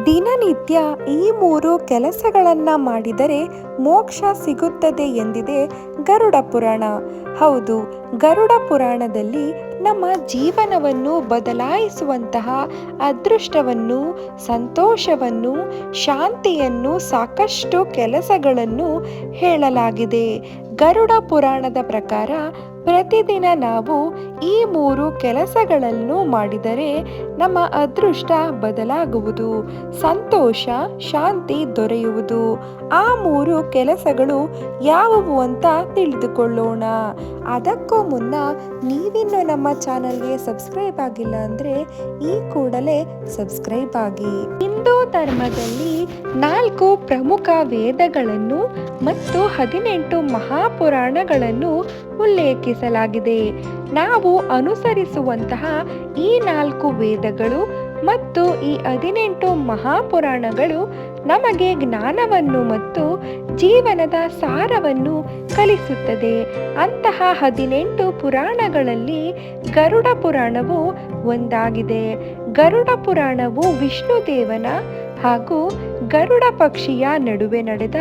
ದಿನನಿತ್ಯ ಈ 3 ಕೆಲಸಗಳನ್ನು ಮಾಡಿದರೆ ಮೋಕ್ಷ ಸಿಗುತ್ತದೆ ಎಂದಿದೆ ಗರುಡ ಪುರಾಣ. ಹೌದು, ಗರುಡ ಪುರಾಣದಲ್ಲಿ ನಮ್ಮ ಜೀವನವನ್ನು ಬದಲಾಯಿಸುವಂತಹ ಅದೃಷ್ಟವನ್ನು, ಸಂತೋಷವನ್ನು, ಶಾಂತಿಯನ್ನು, ಸಾಕಷ್ಟು ಕೆಲಸಗಳನ್ನು ಹೇಳಲಾಗಿದೆ. ಗರುಡ ಪುರಾಣದ ಪ್ರಕಾರ ಪ್ರತಿದಿನ ನಾವು ಈ 3 ಕೆಲಸಗಳನ್ನು ಮಾಡಿದರೆ ನಮ್ಮ ಅದೃಷ್ಟ ಬದಲಾಗುವುದು, ಸಂತೋಷ, ಶಾಂತಿ ದೊರೆಯುವುದು. ಆ 3 ಕೆಲಸಗಳು ಯಾವುವು ಅಂತ ತಿಳಿದುಕೊಳ್ಳೋಣ. ಅದಕ್ಕೂ ಮುನ್ನ ನೀವಿನ್ನು ನಮ್ಮ ಚಾನಲ್ಗೆ ಸಬ್ಸ್ಕ್ರೈಬ್ ಆಗಿಲ್ಲ ಅಂದರೆ ಈ ಕೂಡಲೇ ಸಬ್ಸ್ಕ್ರೈಬ್ ಆಗಿ. ಹಿಂದೂ ಧರ್ಮದಲ್ಲಿ 4 ಪ್ರಮುಖ ವೇದಗಳನ್ನು ಮತ್ತು 18 ಮಹಾಪುರಾಣಗಳನ್ನು ಉಲ್ಲೇಖಿಸಲಾಗಿದೆ. ನಾವು ಅನುಸರಿಸುವಂತಹ ಈ 4 ವೇದಗಳು ಮತ್ತು ಈ 18 ಮಹಾಪುರಾಣಗಳು ನಮಗೆ ಜ್ಞಾನವನ್ನು ಮತ್ತು ಜೀವನದ ಸಾರವನ್ನು ಕಲಿಸುತ್ತದೆ. ಅಂತಹ 18 ಪುರಾಣಗಳಲ್ಲಿ ಗರುಡ ಪುರಾಣವು ಒಂದಾಗಿದೆ. ಗರುಡ ಪುರಾಣವು ವಿಷ್ಣುದೇವನ ಹಾಗೂ ಗರುಡ ಪಕ್ಷಿಯ ನಡುವೆ ನಡೆದ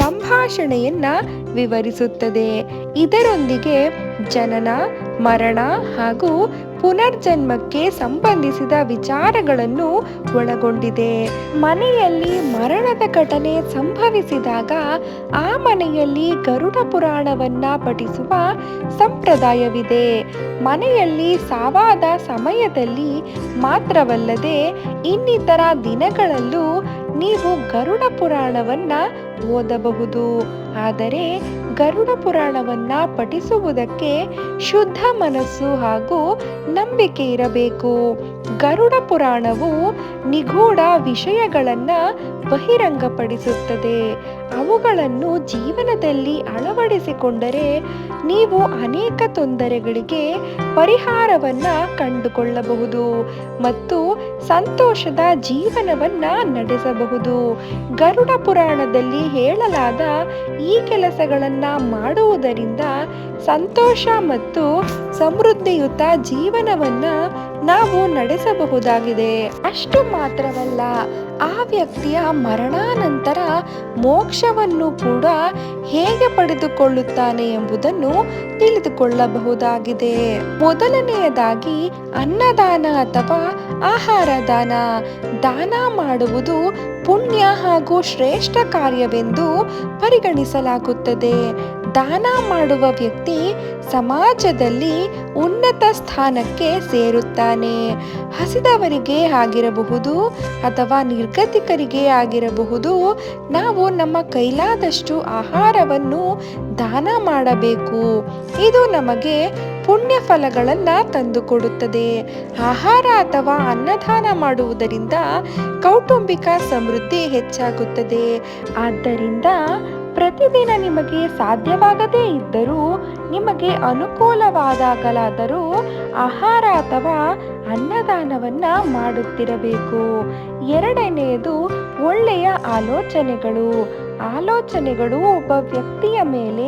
ಸಂಭಾಷಣೆಯನ್ನ ವಿವರಿಸುತ್ತದೆ. ಇದರೊಂದಿಗೆ ಜನನ, ಮರಣ ಹಾಗೂ ಪುನರ್ಜನ್ಮಕ್ಕೆ ಸಂಬಂಧಿಸಿದ ವಿಚಾರಗಳನ್ನು ಒಳಗೊಂಡಿದೆ. ಮನೆಯಲ್ಲಿ ಮರಣದ ಘಟನೆ ಸಂಭವಿಸಿದಾಗ ಆ ಮನೆಯಲ್ಲಿ ಗರುಡ ಪುರಾಣವನ್ನ ಪಠಿಸುವ ಸಂಪ್ರದಾಯವಿದೆ. ಮನೆಯಲ್ಲಿ ಸಾವಾದ ಸಮಯದಲ್ಲಿ ಮಾತ್ರವಲ್ಲದೆ ಇನ್ನಿತರ ದಿನಗಳಲ್ಲೂ ನೀವು ಗರುಡ ಪುರಾಣವನ್ನ ಓದಬಹುದು. ಆದರೆ ಗರುಡ ಪುರಾಣವನ್ನ ಪಠಿಸುವುದಕ್ಕೆ ಶುದ್ಧ ಮನಸ್ಸು ಹಾಗೂ ನಂಬಿಕೆ ಇರಬೇಕು. ಗರುಡ ಪುರಾಣವು ನಿಗೂಢ ವಿಷಯಗಳನ್ನು ಬಹಿರಂಗಪಡಿಸುತ್ತದೆ. ಅವುಗಳನ್ನು ಜೀವನದಲ್ಲಿ ಅಳವಡಿಸಿಕೊಂಡರೆ ನೀವು ಅನೇಕ ತೊಂದರೆಗಳಿಗೆ ಪರಿಹಾರವನ್ನ ಕಂಡುಕೊಳ್ಳಬಹುದು ಮತ್ತು ಸಂತೋಷದ ಜೀವನವನ್ನ ನಡೆಸಬಹುದು. ಗರುಡ ಪುರಾಣದಲ್ಲಿ ಹೇಳಲಾದ ಈ ಕೆಲಸಗಳನ್ನ ಮಾಡುವುದರಿಂದ ಸಂತೋಷ ಮತ್ತು ಸಮೃದ್ಧಿಯುತ ಜೀವನವನ್ನ ನಾವು ನಡೆಸಬಹುದಾಗಿದೆ. ಅಷ್ಟು ಮಾತ್ರವಲ್ಲ, ಆ ವ್ಯಕ್ತಿಯ ಮರಣಾನಂತರ ಮೋಕ್ಷವನ್ನು ಕೂಡ ಹೇಗೆ ಪಡೆದುಕೊಳ್ಳುತ್ತಾನೆ ಎಂಬುದನ್ನು ತಿಳಿದುಕೊಳ್ಳಬಹುದಾಗಿದೆ. ಮೊದಲನೆಯದಾಗಿ ಅನ್ನದಾನ ಅಥವಾ ಆಹಾರ ದಾನ. ದಾನ ಮಾಡುವುದು ಪುಣ್ಯ ಹಾಗೂ ಶ್ರೇಷ್ಠ ಕಾರ್ಯವೆಂದು ಪರಿಗಣಿಸಲಾಗುತ್ತದೆ. ದಾನ ಮಾಡುವ ವ್ಯಕ್ತಿ ಸಮಾಜದಲ್ಲಿ ಉನ್ನತ ಸ್ಥಾನಕ್ಕೆ ಸೇರುತ್ತಾನೆ. ಹಸಿದವರಿಗೆ ಆಗಿರಬಹುದು ಅಥವಾ ನಿರ್ಗತಿಕರಿಗೆ ಆಗಿರಬಹುದು, ನಾವು ನಮ್ಮ ಕೈಲಾದಷ್ಟು ಆಹಾರವನ್ನು ದಾನ ಮಾಡಬೇಕು. ಇದು ನಮಗೆ ಪುಣ್ಯ ಫಲಗಳನ್ನು ತಂದುಕೊಡುತ್ತದೆ. ಆಹಾರ ಅಥವಾ ಅನ್ನದಾನ ಮಾಡುವುದರಿಂದ ಕೌಟುಂಬಿಕ ಸಮೃದ್ಧಿ ಹೆಚ್ಚಾಗುತ್ತದೆ. ಆದ್ದರಿಂದ ಪ್ರತಿದಿನ ನಿಮಗೆ ಸಾಧ್ಯವಾಗದೇ ಇದ್ದರೂ ನಿಮಗೆ ಅನುಕೂಲವಾದಾಗಲಾದರೂ ಆಹಾರ ಅಥವಾ ಅನ್ನದಾನವನ್ನ ಮಾಡುತ್ತಿರಬೇಕು. ಎರಡನೆಯದು ಒಳ್ಳೆಯ ಆಲೋಚನೆಗಳು. ಆಲೋಚನೆಗಳು ಒಬ್ಬ ವ್ಯಕ್ತಿಯ ಮೇಲೆ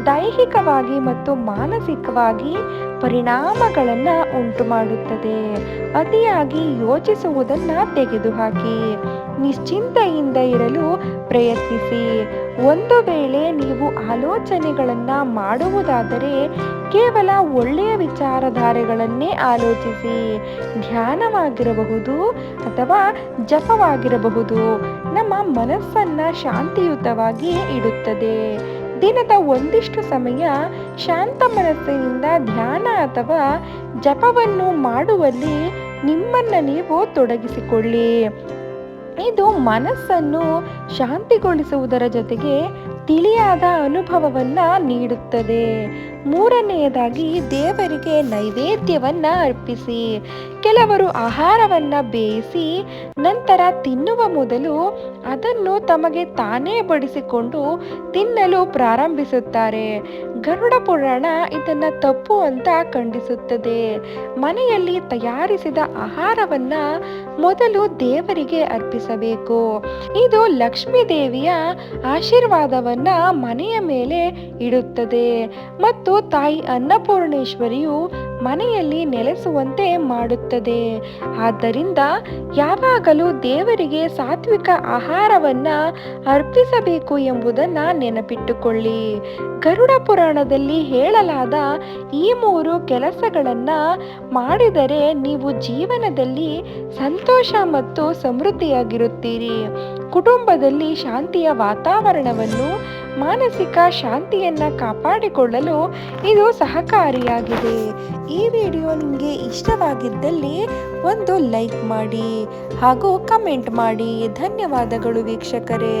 ದೈಹಿಕವಾಗಿ ಮತ್ತು ಮಾನಸಿಕವಾಗಿ ಪರಿಣಾಮಗಳನ್ನು ಉಂಟು ಮಾಡುತ್ತದೆ. ಅತಿಯಾಗಿ ಯೋಚಿಸುವುದನ್ನು ತೆಗೆದುಹಾಕಿ ನಿಶ್ಚಿಂತೆಯಿಂದ ಇರಲು ಪ್ರಯತ್ನಿಸಿ. ಒಂದು ವೇಳೆ ನೀವು ಆಲೋಚನೆಗಳನ್ನು ಮಾಡುವುದಾದರೆ ಕೇವಲ ಒಳ್ಳೆಯ ವಿಚಾರಧಾರೆಗಳನ್ನೇ ಆಲೋಚಿಸಿ. ಧ್ಯಾನವಾಗಿರಬಹುದು ಅಥವಾ ಜಪವಾಗಿರಬಹುದು, ನಮ್ಮ ಮನಸ್ಸನ್ನ ಶಾಂತಿಯುತವಾಗಿ ಇಡುತ್ತದೆ. ದಿನದ ಒಂದಿಷ್ಟು ಸಮಯ ಶಾಂತ ಮನಸ್ಸಿನಿಂದ ಧ್ಯಾನ ಅಥವಾ ಜಪವನ್ನು ಮಾಡುವಲ್ಲಿ ನಿಮ್ಮನ್ನು ನೀವು ತೊಡಗಿಸಿಕೊಳ್ಳಿ. ಇದು ಮನಸ್ಸನ್ನು ಶಾಂತಿಗೊಳಿಸುವುದರ ಜೊತೆಗೆ ತಿಳಿಯಾದ ಅನುಭವವನ್ನ ನೀಡುತ್ತದೆ. ಮೂರನೆಯದಾಗಿ ದೇವರಿಗೆ ನೈವೇದ್ಯವನ್ನ ಅರ್ಪಿಸಿ. ಕೆಲವರು ಆಹಾರವನ್ನ ಬೇಯಿಸಿ ನಂತರ ತಿನ್ನುವ ಮೊದಲು ಅದನ್ನು ತಮಗೆ ತಾನೇ ಬಡಿಸಿಕೊಂಡು ತಿನ್ನಲು ಪ್ರಾರಂಭಿಸುತ್ತಾರೆ. ಗರುಡ ಪುರಾಣ ಇದನ್ನ ತಪ್ಪು ಅಂತ ಖಂಡಿಸುತ್ತದೆ. ಮನೆಯಲ್ಲಿ ತಯಾರಿಸಿದ ಆಹಾರವನ್ನ ಮೊದಲು ದೇವರಿಗೆ ಅರ್ಪಿಸಬೇಕು. ಇದು ಲಕ್ಷ್ಮೀ ದೇವಿಯ ಆಶೀರ್ವಾದವನ್ನ ಮನೆಯ ಮೇಲೆ ಇಡುತ್ತದೆ ಮತ್ತು ತಾಯಿ ಅನ್ನಪೂರ್ಣೇಶ್ವರಿಯು ಮನೆಯಲ್ಲಿ ನೆಲೆಸುವಂತೆ ಮಾಡುತ್ತದೆ. ಆದ್ದರಿಂದ ಯಾವಾಗಲೂ ದೇವರಿಗೆ ಸಾತ್ವಿಕ ಆಹಾರವನ್ನು ಅರ್ಪಿಸಬೇಕು ಎಂಬುದನ್ನು ನೆನಪಿಟ್ಟುಕೊಳ್ಳಿ. ಗರುಡ ಪುರಾಣದಲ್ಲಿ ಹೇಳಲಾದ ಈ 3 ಕೆಲಸಗಳನ್ನು ಮಾಡಿದರೆ ನೀವು ಜೀವನದಲ್ಲಿ ಸಂತೋಷ ಮತ್ತು ಸಮೃದ್ಧಿಯಾಗಿರುತ್ತೀರಿ. ಕುಟುಂಬದಲ್ಲಿ ಶಾಂತಿಯ ವಾತಾವರಣವನ್ನು, ಮಾನಸಿಕ ಶಾಂತಿಯನ್ನು ಕಾಪಾಡಿಕೊಳ್ಳಲು ಇದು ಸಹಕಾರಿಯಾಗಿದೆ. ಈ ವಿಡಿಯೋ ನಿಮಗೆ ಇಷ್ಟವಾಗಿದ್ದಲ್ಲಿ ಒಂದು ಲೈಕ್ ಮಾಡಿ ಹಾಗೂ ಕಮೆಂಟ್ ಮಾಡಿ. ಧನ್ಯವಾದಗಳು ವೀಕ್ಷಕರೇ.